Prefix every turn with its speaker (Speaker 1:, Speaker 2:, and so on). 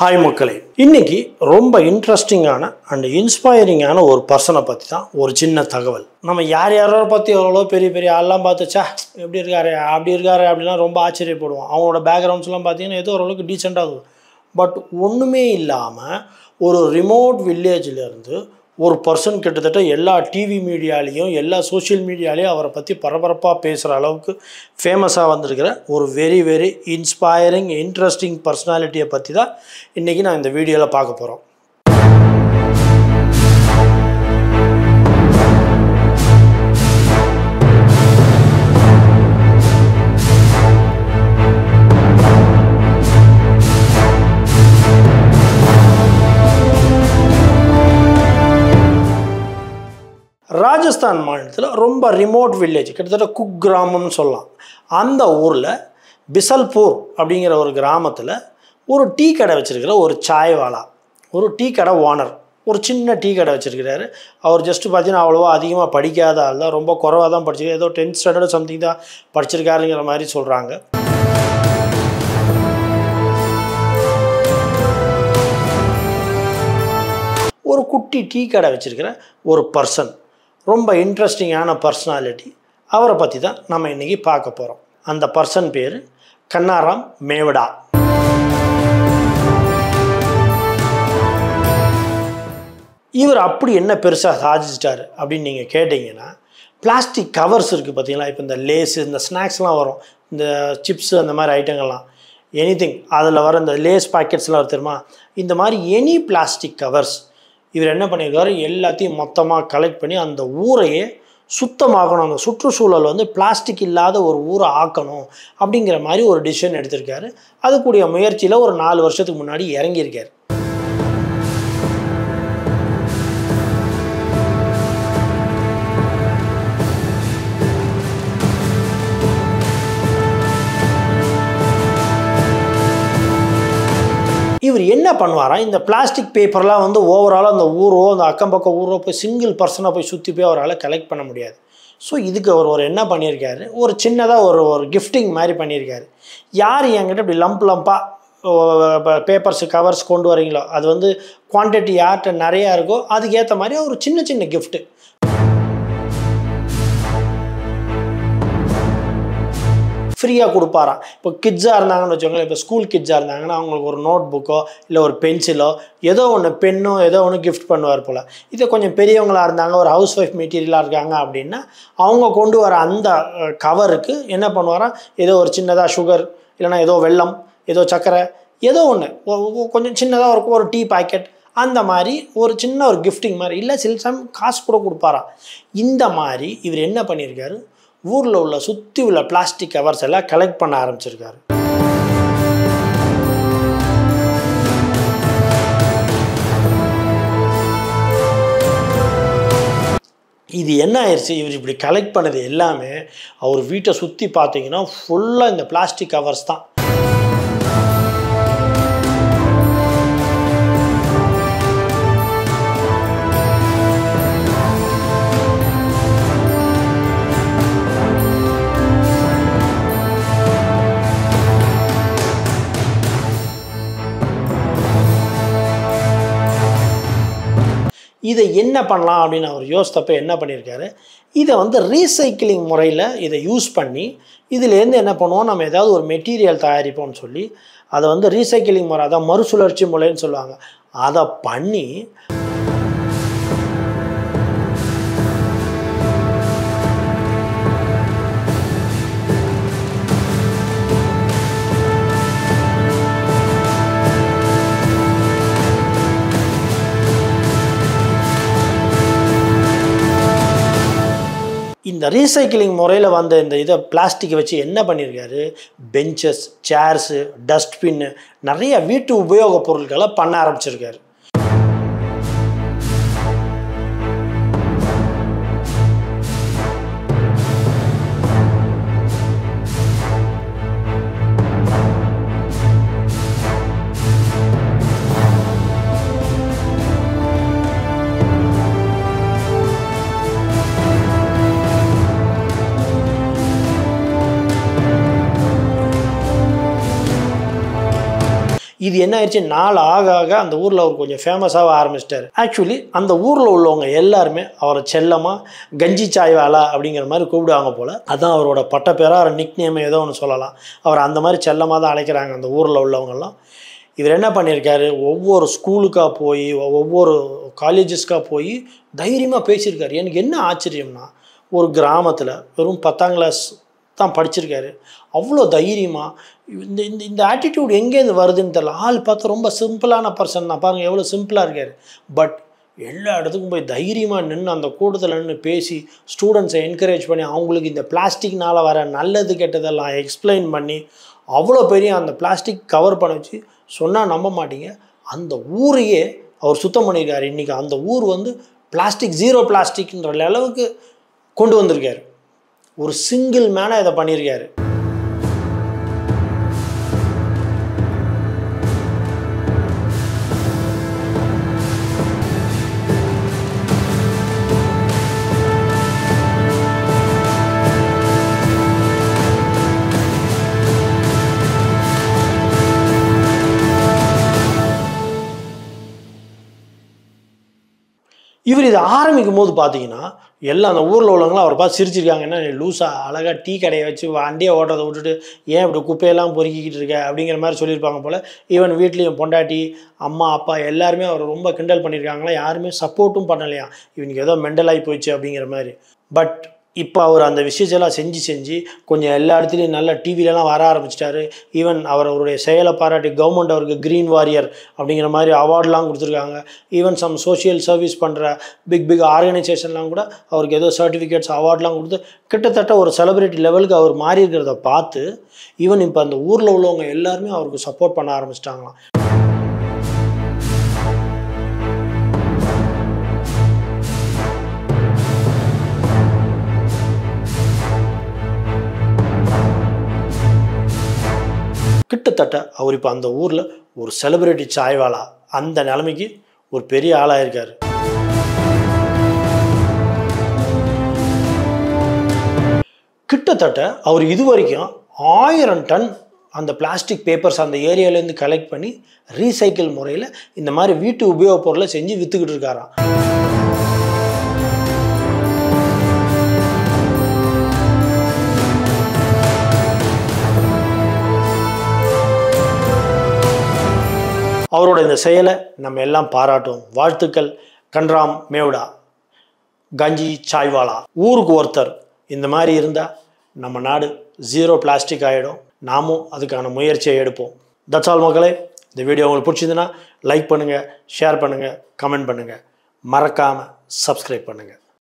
Speaker 1: Hi மக்களே, இன்னைக்கு ரொம்ப இன்ட்ரெஸ்டிங்கான அண்ட் இன்ஸ்பைரிங்கான ஒரு பர்சனை பற்றி தான் ஒரு சின்ன தகவல். நம்ம யாரோ பற்றி எவ்வளோ பெரிய பெரிய ஆள்லாம் பார்த்துச்சா எப்படி இருக்காரு அப்படி இருக்காரு அப்படிலாம் ரொம்ப ஆச்சரியப்படுவோம். அவங்களோட பேக்ரவுண்ட்ஸ்லாம் பார்த்தீங்கன்னா ஏதோ ஓரளவுக்கு டீசெண்டாக இருக்கும். பட் ஒன்றுமே இல்லாமல் ஒரு ரிமோட் வில்லேஜிலேருந்து ஒரு பர்சன் கிட்டத்தட்ட எல்லா டிவி மீடியாலேயும் எல்லா சோஷியல் மீடியாலேயும் அவரை பற்றி பரபரப்பாக பேசுகிற அளவுக்கு ஃபேமஸாக வந்திருக்கிற ஒரு வெரி இன்ஸ்பைரிங் இன்ட்ரெஸ்டிங் பர்சனாலிட்டியை பற்றி தான் இன்றைக்கி நான் இந்த வீடியோவில் பார்க்க போகிறோம். ராஜஸ்தான் மாநிலத்தில் ரொம்ப ரிமோட் வில்லேஜ், கிட்டத்தட்ட குக் கிராமம்னு சொல்லலாம். அந்த ஊரில் பிசல்பூர் அப்படிங்கிற ஒரு கிராமத்தில் ஒரு டீ கடை வச்சுருக்கிற ஒரு சாய்வாலா, ஒரு டீ கடை ஓனர், ஒரு சின்ன டீ கடை வச்சுருக்கிறாரு. அவர் ஜஸ்ட்டு பார்த்தீங்கன்னா அவ்வளோவா அதிகமாக படிக்காத ஆள் தான், ரொம்ப குறைவாக தான் படிச்சிருக்காரு. ஏதோ 10th ஸ்டாண்டர்ட் சம்திங் தான் படிச்சிருக்காருங்கிற மாதிரி சொல்கிறாங்க. ஒரு குட்டி டீ கடை வச்சுருக்கிற ஒரு பர்சன், ரொம்ப இன்ட்ரெஸ்டிங்கான பர்சனாலிட்டி, அவரை பற்றி தான் நம்ம இன்றைக்கி பார்க்க போகிறோம். அந்த பர்சன் பேர் கன்னாராம் மேவடா. இவர் அப்படி என்ன பெருசாக சாதிச்சிட்டார் அப்படின்னு நீங்கள் கேட்டிங்கன்னா, பிளாஸ்டிக் கவர்ஸ் இருக்குது பார்த்தீங்களா, இப்போ இந்த லேஸு இந்த ஸ்நாக்ஸ்லாம் வரும், இந்த சிப்ஸு அந்த மாதிரி ஐட்டங்கள்லாம், எனிதிங் அதில் வர இந்த லேஸ் பாக்கெட்ஸ்லாம் வரும் தெரியுமா, இந்த மாதிரி எனி பிளாஸ்டிக் கவர்ஸ் இவர் என்ன பண்ணியிருக்காரு, எல்லாத்தையும் மொத்தமாக கலெக்ட் பண்ணி அந்த ஊரையே சுத்தமாகணும், அந்த சுற்றுச்சூழல் வந்து பிளாஸ்டிக் இல்லாத ஒரு ஊரை ஆக்கணும் அப்படிங்கிற மாதிரி ஒரு டிசிஷன் எடுத்திருக்காரு. அதுக்குரிய முயற்சியில் ஒரு 4 வருஷத்துக்கு முன்னாடி இறங்கியிருக்கார். இவர் என்ன பண்ணுவாராம், இந்த பிளாஸ்டிக் பேப்பர்லாம் வந்து ஓவராலாக அந்த ஊரோ அந்த அக்கம் பக்கம் ஊரோ போய் சிங்கிள் பர்சனாக போய் சுற்றி போய் அவரால் கலெக்ட் பண்ண முடியாது. ஸோ இதுக்கு அவர் ஒரு என்ன பண்ணியிருக்காரு, ஒரு சின்னதாக ஒரு கிஃப்டிங் மாதிரி பண்ணியிருக்காரு. யார் என்கிட்ட இப்படி லம்பாக பேப்பர்ஸு கவர்ஸ் கொண்டு வரீங்களோ, அது வந்து குவான்டிட்டி யார்கிட்ட நிறையா இருக்கோ அதுக்கேற்ற மாதிரி ஒரு சின்ன கிஃப்ட்டு ஃப்ரீயாக கொடுப்பாராம். இப்போ கிட்ஸாக இருந்தாங்கன்னு வச்சுக்கோங்களேன், இப்போ ஸ்கூல் கிட்ஸாக இருந்தாங்கன்னா அவங்களுக்கு ஒரு நோட் புக்கோ இல்லை ஒரு பென்சிலோ ஏதோ ஒன்று, பென்னோ ஏதோ ஒன்று கிஃப்ட் பண்ணுவார் போல். இதே கொஞ்சம் பெரியவங்களாக இருந்தாங்க, ஒரு ஹவுஸ் ஒய்ஃப் மெட்டீரியலாக இருக்காங்க அப்படின்னா அவங்க கொண்டு வர அந்த கவருக்கு என்ன பண்ணுவாராம், ஏதோ ஒரு சின்னதாக சுகர் இல்லைனா ஏதோ வெல்லம், ஏதோ சர்க்கரை, ஏதோ ஒன்று கொஞ்சம் சின்னதாக ஒரு டீ பாக்கெட், அந்த மாதிரி ஒரு சின்ன ஒரு கிஃப்டிங் மாதிரி, இல்லை சில சமயம் காசு கூட கொடுப்பாராம். இந்த மாதிரி இவர் என்ன பண்ணியிருக்காரு, ஊரில் உள்ள சுற்றி உள்ள பிளாஸ்டிக் கவர்ஸ் எல்லாம் கலெக்ட் பண்ண ஆரம்பிச்சிருக்காரு. இது என்ன ஆயிடுச்சு, இவர் இப்படி கலெக்ட் பண்ணது எல்லாமே அவர் வீட்டை சுற்றி பார்த்தீங்கன்னா ஃபுல்லாக இந்த பிளாஸ்டிக் கவர்ஸ் தான். இதை என்ன பண்ணலாம் அப்படின்னு அவர் யோசித்தப்போ என்ன பண்ணியிருக்காரு, இதை வந்து ரீசைக்கிளிங் முறையில் இதை யூஸ் பண்ணி இதுலேருந்து என்ன பண்ணுவோம், நம்ம ஏதாவது ஒரு மெட்டீரியல் தயாரிப்போம்னு சொல்லி அதை வந்து ரீசைக்கிளிங் முறை, அதான் மறுசுழற்சி முறைன்னு சொல்லுவாங்க, அதை பண்ணி இந்த ரீசைக்கிளிங் முறையில் வந்த இந்த இதை பிளாஸ்டிக்கை வச்சு என்ன பண்ணியிருக்காரு, பெஞ்சஸ், சேர்ஸு, டஸ்ட்பின்னு, நிறைய வீட்டு உபயோகப் பொருட்களை பண்ண ஆரம்பிச்சிருக்காரு. இது என்ன ஆயிடுச்சு, நாள் ஆக ஆக அந்த ஊரில் அவர் கொஞ்சம் ஃபேமஸாக ஆரம்பிச்சிட்டார். ஆக்சுவலி அந்த ஊரில் உள்ளவங்க எல்லாருமே அவரை செல்லமாக கஞ்சி சாய்வாலா அப்படிங்கிற மாதிரி கூப்பிடுவாங்க போல். அதுதான் அவரோட பட்ட பேராக, அவர் நிக் நேம் ஏதோ ஒன்று சொல்லலாம். அவர் அந்த மாதிரி செல்லமாக தான் அழைக்கிறாங்க அந்த ஊரில் உள்ளவங்கெல்லாம். இவர் என்ன பண்ணியிருக்காரு, ஒவ்வொரு ஸ்கூலுக்காக போய் ஒவ்வொரு காலேஜஸ்க்காக போய் தைரியமாக பேசியிருக்காரு. எனக்கு என்ன ஆச்சரியம்னா, ஒரு கிராமத்தில் வெறும் 10ஆம் கிளாஸ் தான் படிச்சிருக்காரு. அவ்வளோ தைரியமாக இந்த இந்த இந்த ஆட்டிடியூட் எங்கேருந்து வருதுன்னு தெரியல. ஆள் பார்த்தா ரொம்ப சிம்பிளான பர்சன் தான், பாருங்கள் எவ்வளோ சிம்பிளாக இருக்கார். பட் எல்லா இடத்துக்கும் போய் தைரியமாக நின்று அந்த கூட்டத்தில் நின்று பேசி ஸ்டூடெண்ட்ஸை என்கரேஜ் பண்ணி அவங்களுக்கு இந்த பிளாஸ்டிக்னால் வர நல்லது கெட்டதெல்லாம் எக்ஸ்பிளைன் பண்ணி அவ்வளோ பெரிய அந்த பிளாஸ்டிக் கவர் பண்ண வச்சு சொன்னால் நம்ப மாட்டீங்க, அந்த ஊரையே அவர் சுத்தம் பண்ணியிருக்காரு. இன்றைக்கி அந்த ஊர் வந்து பிளாஸ்டிக் ஜீரோ பிளாஸ்டிக்ன்ற அளவுக்கு கொண்டு வந்திருக்காரு. ஒரு சிங்கிள் மேனாக இதை பண்ணியிருக்காரு. இவர் இதை ஆரம்பிக்கும் போது பார்த்தீங்கன்னா எல்லாம் அந்த ஊரில் உள்ளவங்களாம் அவரை பார்த்து சிரிச்சிருக்காங்க. என்ன லூஸாக அழகாக டீ கடையை வச்சு வண்டியை ஓட்டுறதை விட்டுட்டு ஏன் இப்படி குப்பையெல்லாம் பொறுக்கிக்கிட்டு இருக்க அப்படிங்கிற மாதிரி சொல்லியிருப்பாங்க போல். ஈவன் வீட்லேயும் பொண்டாட்டி அம்மா அப்பா எல்லாருமே அவரை ரொம்ப கிண்டல் பண்ணியிருக்காங்களா, யாருமே சப்போர்ட்டும் பண்ணலையா, இவனுக்கு ஏதோ மெண்டலாகி போயிடுச்சு அப்படிங்கிற மாதிரி. பட் இப்போ அவர் அந்த விஷயத்தெல்லாம் செஞ்சு கொஞ்சம் எல்லா இடத்துலையும் நல்ல டிவிலலாம் வர ஆரம்பிச்சிட்டாரு. ஈவன் அவருடைய செயலை பாராட்டி கவர்மெண்ட் அவருக்கு க்ரீன் வாரியர் அப்படிங்கிற மாதிரி அவார்ட்லாம் கொடுத்துருக்காங்க. ஈவன் சம் சோஷியல் சர்வீஸ் பண்ணுற பிக் ஆர்கனைசேஷன்லாம் கூட அவருக்கு ஏதோ சர்டிஃபிகேட்ஸ் அவார்ட்லாம் கொடுத்து கிட்டத்தட்ட ஒரு செலிபிரிட்டி லெவலுக்கு அவர் மாறி இருக்கிறத பார்த்து ஈவன் இப்போ அந்த ஊரில் உள்ளவங்க எல்லாருமே அவருக்கு சப்போர்ட் பண்ண ஆரம்பிச்சிட்டாங்களாம். கிட்டத்தட்ட அவர் இப்போ அந்த ஊரில் ஒரு செலிபிரிட்டி சாய்வாலா அந்த நிலைமைக்கு ஒரு பெரிய ஆளாக இருக்கார். கிட்டத்தட்ட அவர் இது வரைக்கும் 1000 டன் அந்த பிளாஸ்டிக் பேப்பர்ஸ் அந்த ஏரியாவிலேருந்து கலெக்ட் பண்ணி ரீசைக்கிள் முறையில் இந்த மாதிரி வீட்டு உபயோகப் பொருளை செஞ்சு விற்றுக்கிட்டு இருக்காராம். அவரோட இந்த செயலை நம்ம எல்லாம் பாராட்டும். வாழ்த்துக்கள் கன்ராம் மேவ்டா, கஞ்சி சாய்வாலா. ஊருக்கு ஒருத்தர் இந்த மாதிரி இருந்தால் நம்ம நாடு ஜீரோ பிளாஸ்டிக் ஆகிடும். நாமும் அதுக்கான முயற்சியை எடுப்போம். தட்ஸ் ஆல் மக்களே. இந்த வீடியோ உங்களுக்கு பிடிச்சிருந்துன்னா லைக் பண்ணுங்கள், ஷேர் பண்ணுங்கள், கமெண்ட் பண்ணுங்கள், மறக்காமல் சப்ஸ்கிரைப் பண்ணுங்கள்.